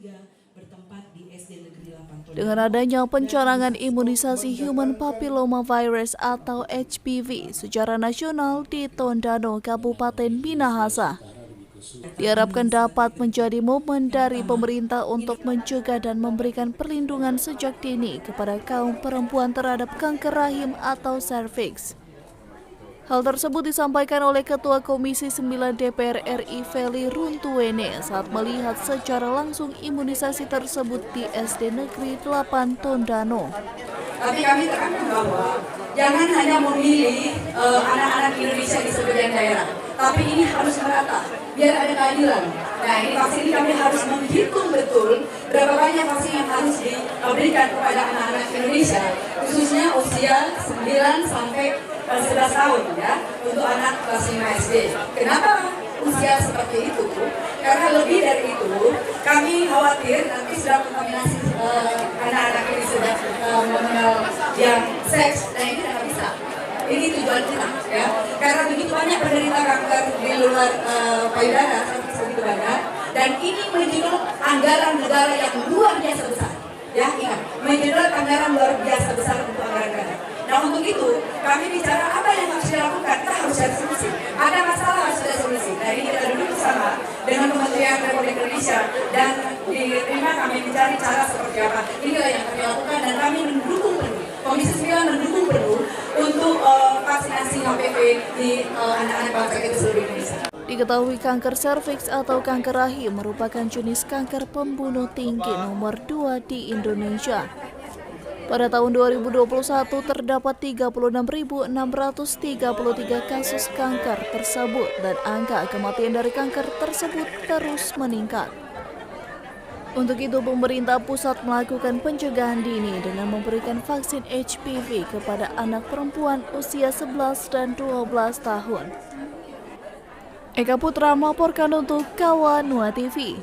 bertempat di SD Negeri 8 Dengan adanya pencanangan imunisasi Human Papillomavirus atau HPV secara nasional di Tondano, Kabupaten Minahasa, diharapkan dapat menjadi momen dari pemerintah untuk mencegah dan memberikan perlindungan sejak dini kepada kaum perempuan terhadap kanker rahim atau serviks. Hal tersebut disampaikan oleh Ketua Komisi 9 DPR RI Feli Runtuwene saat melihat secara langsung imunisasi tersebut di SD Negeri 8 Tondano. Tapi kami tekankan bahwa jangan hanya memilih anak-anak Indonesia di sebagian daerah, tapi ini harus merata, biar ada keadilan. Nah, ini vaksin ini kami harus menghitung betul berapa banyak vaksin yang harus diberikan kepada anak-anak Indonesia, khususnya usia 9 sampai 11 tahun ya, untuk anak kelas 5 SD. Kenapa usia seperti itu? Karena lebih dari itu, kami khawatir nanti sudah kontaminasi anak-anak ini sudah mengenal yang seks, nah ini tidak bisa. Ini tujuan kita ya, karena begitu banyak penderita kanker di luar payudara, begitu banyak, dan ini menyedot anggaran negara yang luar biasa besar. Ya, ingat, menyedot anggaran luar biasa besar untuk anggaran negara. Nah, untuk itu kami bicara apa yang harus dilakukan, kita harus ada solusi. Ada masalah harus ada solusi. Nah, ini kita duduk bersama dengan Kementerian Republik Indonesia dan diterima kami mencari cara seperti apa. Inilah yang kami lakukan dan kami mendukung penuh. Komisi 9 mendukung penuh untuk vaksinasi HPV di anak-anak bangsa kita seluruh Indonesia. Diketahui kanker serviks atau kanker rahim merupakan jenis kanker pembunuh tinggi nomor 2 di Indonesia. Pada tahun 2021 terdapat 36.633 kasus kanker tersebut dan angka kematian dari kanker tersebut terus meningkat. Untuk itu pemerintah pusat melakukan pencegahan dini dengan memberikan vaksin HPV kepada anak perempuan usia 11 dan 12 tahun. Eka Putra melaporkan untuk Kawanua TV.